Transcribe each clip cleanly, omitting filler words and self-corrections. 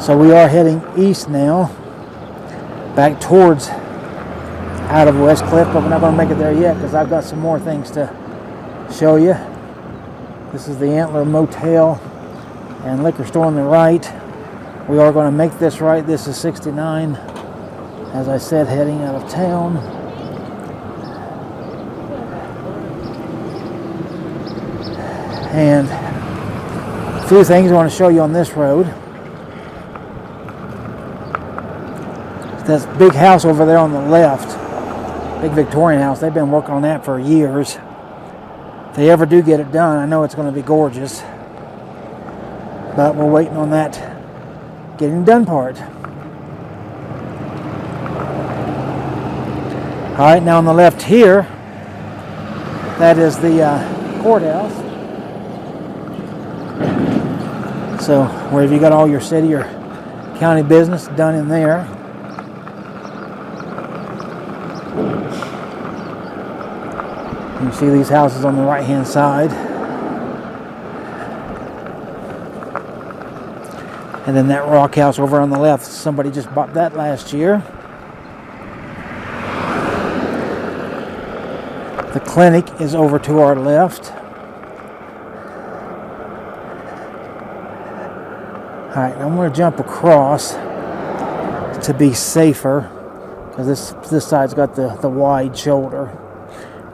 So we are heading east now, back towards out of Westcliffe, but we're not going to make it there yet because I've got some more things to show you. This is the Antler Motel and liquor store on the right. We are going to make this right. This is 69, as I said, heading out of town. And a few things I want to show you on this road. This big house over there on the left, big Victorian house, they've been working on that for years. If they ever do get it done, I know it's going to be gorgeous. But we're waiting on that getting done part. Alright, now on the left here, that is the courthouse. So, wherever you got all your city or county business done in there. You see these houses on the right hand side. And then that rock house over on the left, somebody just bought that last year. The clinic is over to our left. Alright, I'm going to jump across to be safer because this side's got the wide shoulder.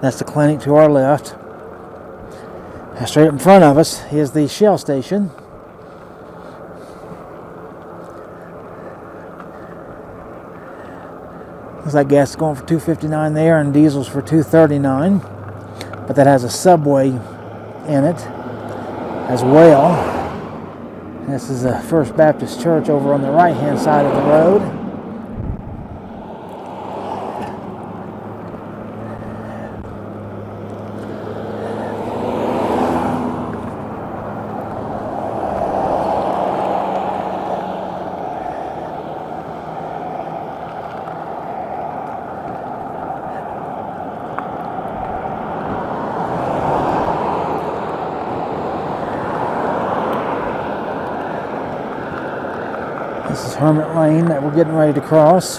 That's the clinic to our left. And straight in front of us is the Shell station. Looks like gas is going for $2.59 there and diesel's for $2.39. But that has a Subway in it as well. This is the First Baptist Church over on the right hand side of the road. This is Hermit Lane that we're getting ready to cross.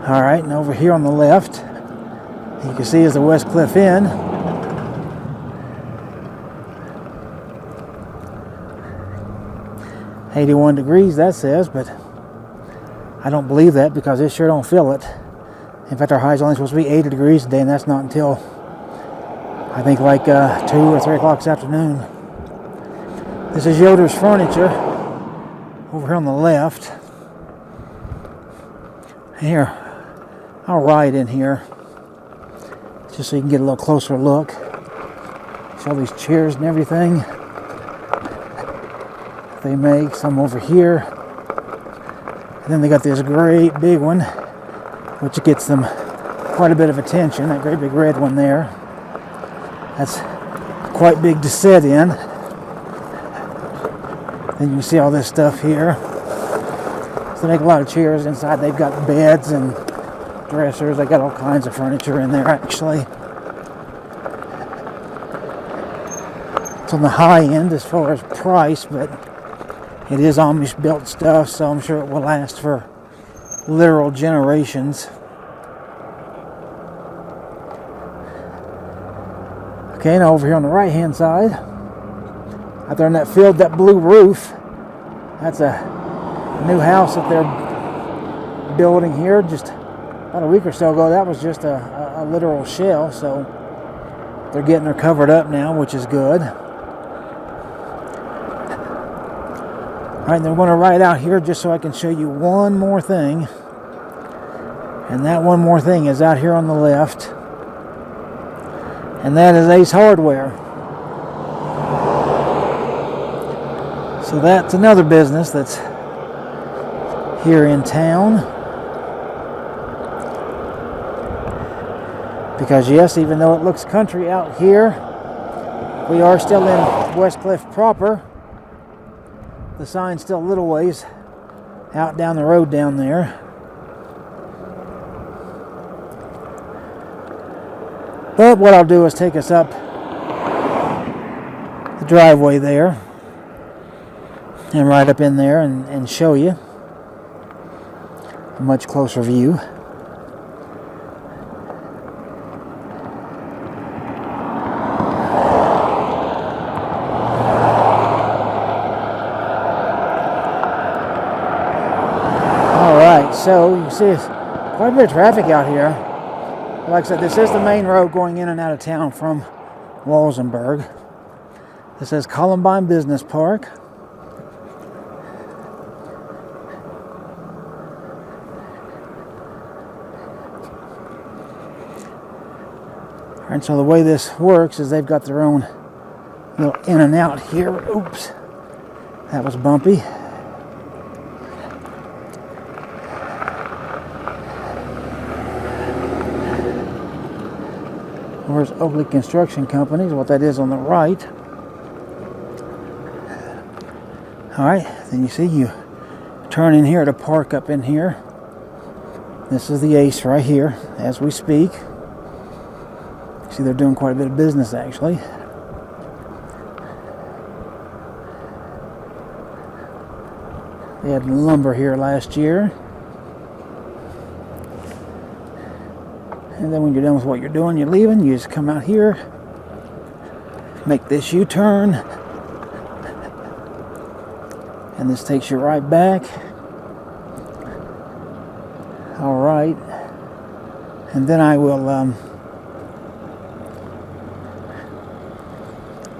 Alright, and over here on the left, you can see is the Westcliffe Inn. "81 degrees," that says, but I don't believe that because it sure don't feel it. In fact, our high is only supposed to be 80 degrees today, and that's not until, I think, like 2 or 3 o'clock this afternoon. This is Yoder's Furniture over here on the left. Here, I'll ride in here just so you can get a little closer look. See all these chairs and everything they make. Some over here. And then they got this great big one, which gets them quite a bit of attention. That great big red one there. That's quite big to sit in. Then you can see all this stuff here. So they make a lot of chairs inside. They've got beds and dressers. They got all kinds of furniture in there, actually. It's on the high end as far as price, but it is Amish built stuff, so I'm sure it will last for literal generations. Okay, now over here on the right hand side, out there in that field, that blue roof, that's a new house that they're building here. Just about a week or so ago, that was just a literal shell, so they're getting her covered up now, which is good. Alright, then we're going to ride out here just so I can show you one more thing. And that one more thing is out here on the left. And that is Ace Hardware. So that's another business that's here in town. Because yes, even though it looks country out here, we are still in Westcliffe proper. The sign's still a little ways out down the road down there. But what I'll do is take us up the driveway there and right up in there and show you a much closer view. So you can see it's quite a bit of traffic out here. Like I said, this is the main road going in and out of town from Walsenburg. This says Columbine Business Park. And so the way this works is they've got their own little in and out here. Oops, that was bumpy. Where's Oakley Construction Company, is what that is on the right. Alright, then you see you turn in here to park up in here. This is the Ace right here as we speak. See, they're doing quite a bit of business actually. They had lumber here last year. And then when you're done with what you're doing, you're leaving, you just come out here, make this U-turn, and this takes you right back. All right, and then I will,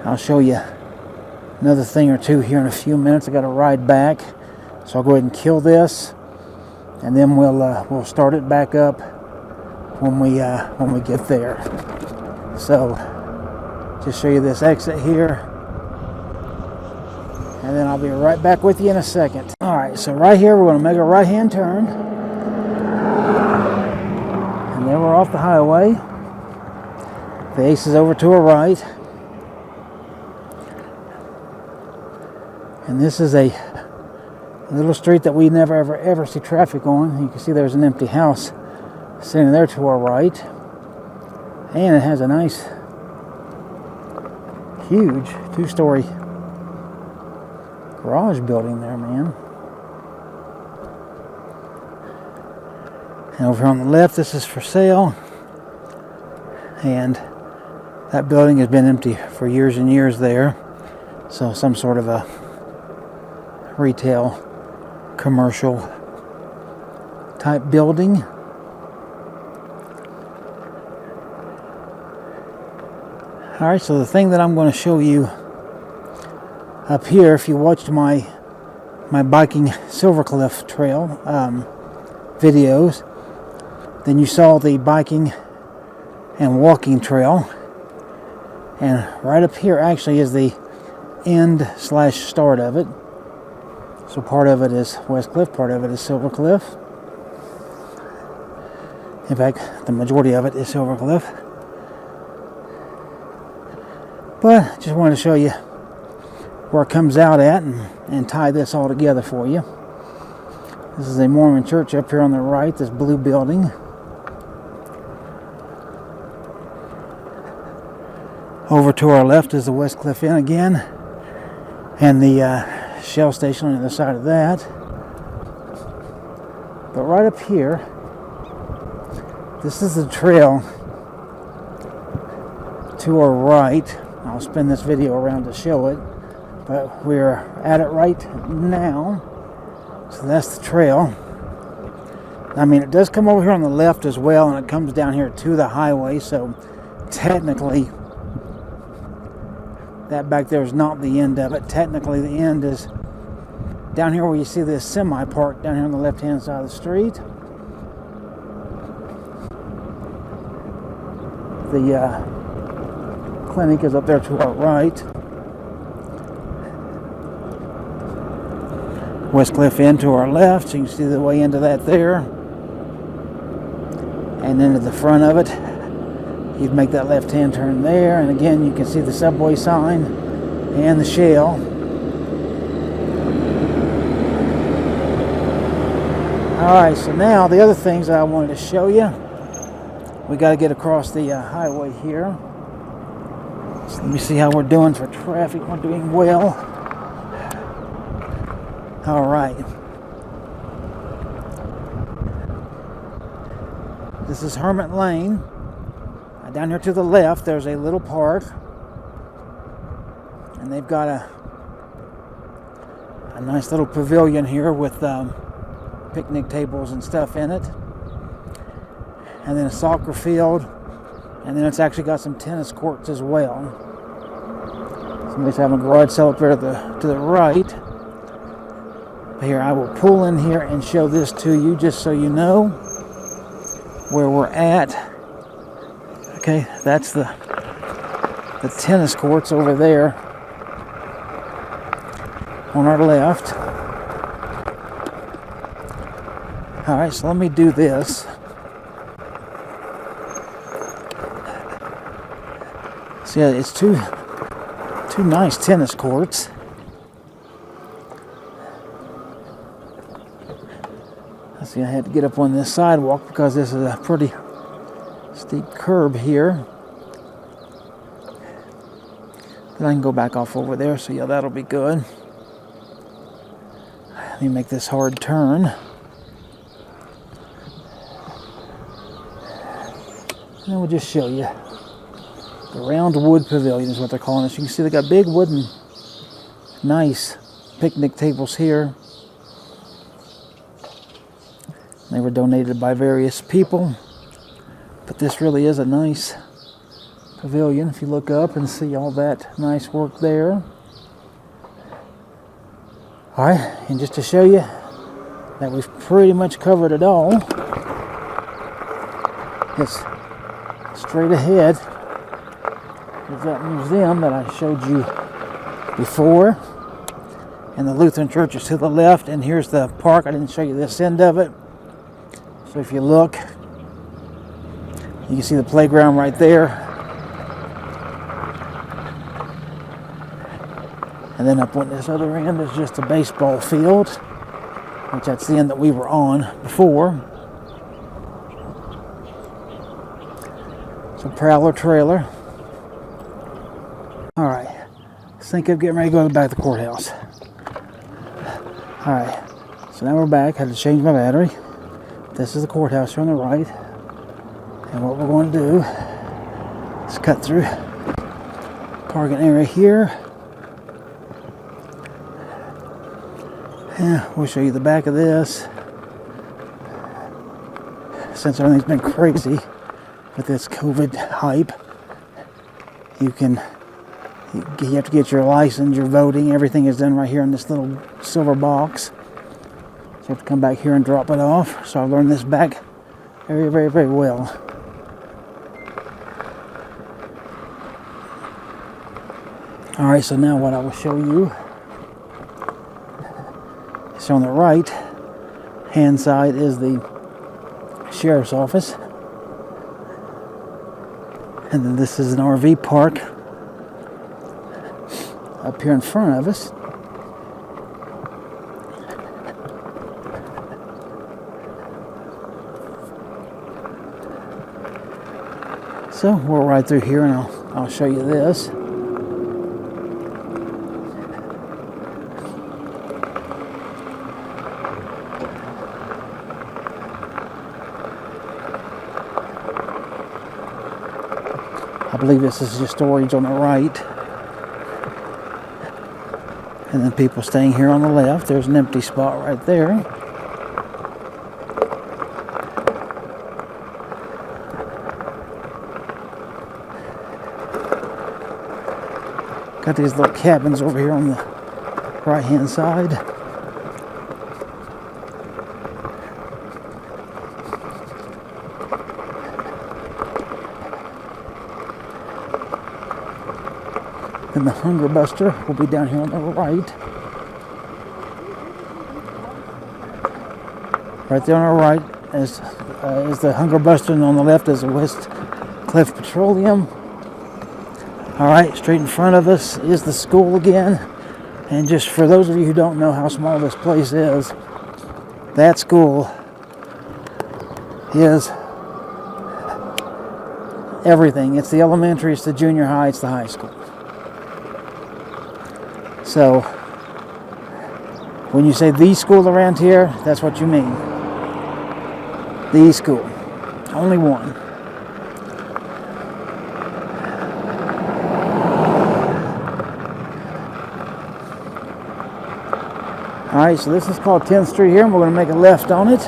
I'll show you another thing or two here in a few minutes. I got to ride back, so I'll go ahead and kill this, and then we'll start it back up when we get there. So just show you this exit here, and then I'll be right back with you in a second. All right, so right here we're going to make a right-hand turn, and then we're off the highway. The Ace is over to our right, and this is a little street that we never ever see traffic on. You can see there's an empty house sitting there to our right, and it has a nice huge 2-story garage building there, man. And over on the left, this is for sale, and that building has been empty for years and years there, so some sort of a retail commercial type building. Alright, so the thing that I'm going to show you up here, if you watched my biking Silvercliff Trail videos, then you saw the biking and walking trail. And right up here actually is the end/start of it. So part of it is Westcliffe, part of it is Silvercliff. In fact, the majority of it is Silvercliff. But just wanted to show you where it comes out at and tie this all together for you. This is a Mormon church up here on the right, this blue building. Over to our left is the Westcliffe Inn again, and the Shell station on the other side of that. But right up here, this is the trail to our right. I'll spin this video around to show it, but we're at it right now. So that's the trail. I mean, it does come over here on the left as well, and it comes down here to the highway, so technically that back there is not the end of it. Technically the end is down here where you see this semi park down here on the left hand side of the street. The clinic is up there to our right. Westcliffe Inn to our left, so you can see the way into that there. And then to the front of it, you'd make that left-hand turn there, and again you can see the Subway sign and the Shell. Alright, so now the other things that I wanted to show you. We got to get across the highway here. So let me see how we're doing for traffic. We're doing well. All right. This is Hermit Lane. Down here to the left, there's a little park. And they've got a nice little pavilion here with picnic tables and stuff in it. And then a soccer field. And then it's actually got some tennis courts as well. Somebody's having a garage sale up there to the right. Here, I will pull in here and show this to you just so you know where we're at. Okay, that's the tennis courts over there on our left. All right, so let me do this. See, it's two nice tennis courts. See, I had to get up on this sidewalk because this is a pretty steep curb here. Then I can go back off over there, so yeah, that'll be good. Let me make this hard turn. And then we'll just show you. The round wood pavilion is what they're calling this. You can see they got big wooden, nice picnic tables here. They were donated by various people. But this really is a nice pavilion. If you look up and see all that nice work there. Alright, and just to show you that we've pretty much covered it all. It's straight ahead. There's that museum that I showed you before. And the Lutheran church is to the left. And here's the park. I didn't show you this end of it. So if you look, you can see the playground right there. And then up on this other end is just a baseball field, which that's the end that we were on before. So Prowler trailer. All right, let's think of getting ready to go back to the courthouse. All right, so now we're back. Had to change my battery. This is the courthouse here on the right. And what we're going to do is cut through parking area here. Yeah, we'll show you the back of this. Since everything's been crazy with this COVID hype, you have to get your license, your voting, everything is done right here in this little silver box. So you have to come back here and drop it off. So I've learned this back very, very, very well. Alright, so now what I will show you is on the right hand side is the sheriff's office. And then this is an RV park up here in front of us. So we're right through here, and I'll show you this. I believe this is just storage on the right. And then people staying here on the left. There's an empty spot right there. Got these little cabins over here on the right hand side. And the Hunger Buster will be down here on the right. Right there on our right is the Hunger Buster, and on the left is the Westcliffe Petroleum. Alright, straight in front of us is the school again. And just for those of you who don't know how small this place is, that school is everything. It's the elementary, it's the junior high, it's the high school. So when you say the school around here, that's what you mean. The school. Only one. Alright, so this is called 10th Street here, and we're going to make a left on it.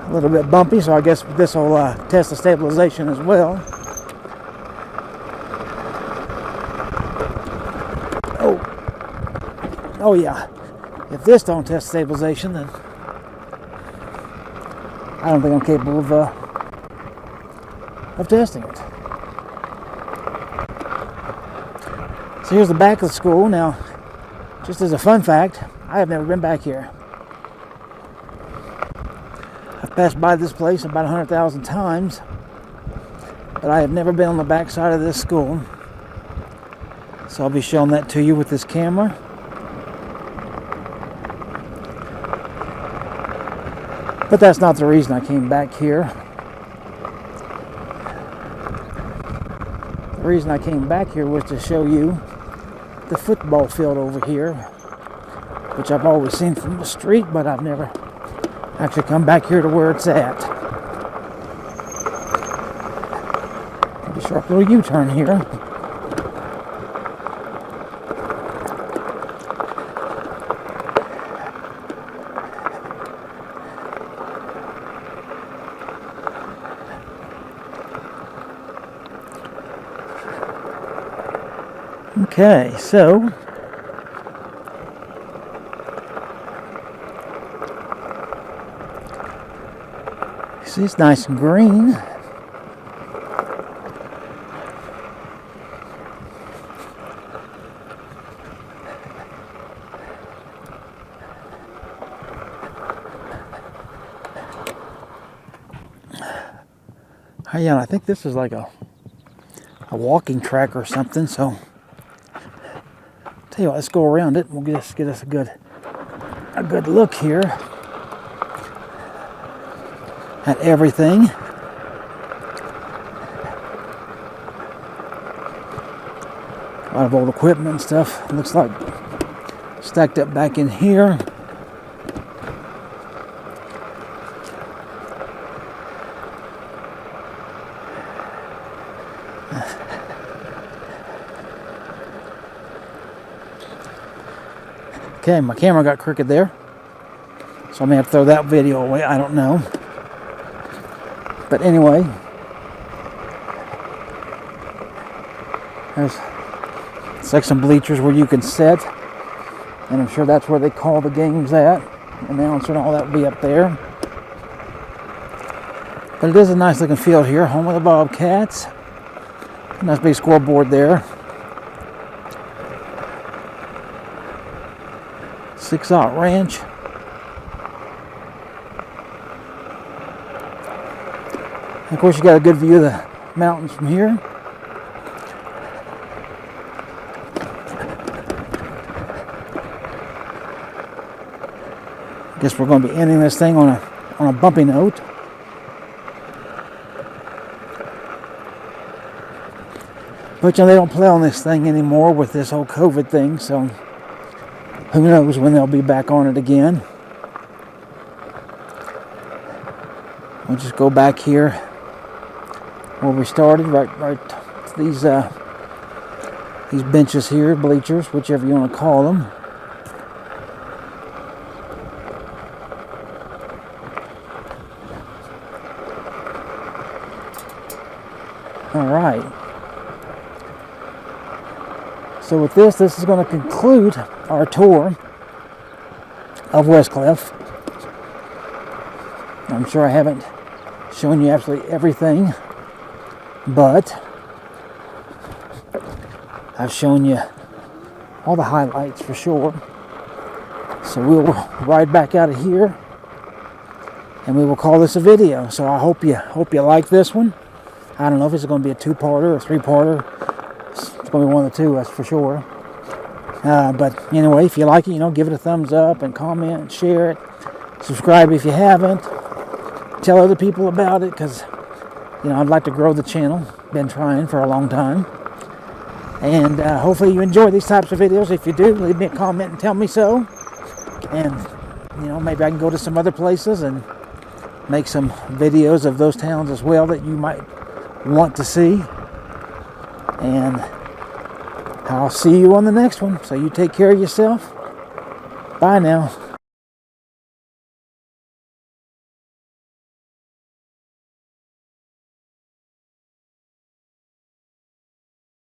A little bit bumpy, so I guess this will test the stabilization as well. Oh yeah, if this don't test stabilization, then I don't think I'm capable of testing it. So here's the back of the school. Now, just as a fun fact, I have never been back here. I've passed by this place about 100,000 times, but I have never been on the back side of this school. So I'll be showing that to you with this camera. But that's not the reason I came back here. The reason I came back here was to show you the football field over here, which I've always seen from the street, but I've never actually come back here to where it's at. Pretty sharp little U-turn here. Okay, so see, it's nice and green. Yeah, I think this is like a walking track or something, so tell you what, let's go around it and we'll get us a good look here at everything. A lot of old equipment and stuff. Looks like stacked up back in here. Okay, my camera got crooked there, so I may have to throw that video away. I don't know. But anyway, it's like some bleachers where you can sit, and I'm sure that's where they call the games at. The announcer and all that will be up there. But it is a nice looking field here, home of the Bobcats. Nice big scoreboard there. 6-aught ranch. And of course, you got a good view of the mountains from here. Guess we're going to be ending this thing on a bumpy note. But you know, they don't play on this thing anymore with this whole COVID thing, so who knows when they'll be back on it again. We'll just go back here where we started, right to these benches here, bleachers, whichever you want to call them. All right. So with this is going to conclude our tour of Westcliffe. I'm sure I haven't shown you absolutely everything, but I've shown you all the highlights for sure. So we'll ride back out of here and we will call this a video. So I hope you like this one. I don't know if it's going to be a 2-parter or 3-parter. It's going to be one of the two, that's for sure. But anyway, if you like it, give it a thumbs up and comment and share it. Subscribe if you haven't. Tell other people about it, because I'd like to grow the channel. Been trying for a long time. And hopefully you enjoy these types of videos. If you do, leave me a comment and tell me so. And maybe I can go to some other places and make some videos of those towns as well that you might want to see. And I'll see you on the next one. So you take care of yourself. Bye now.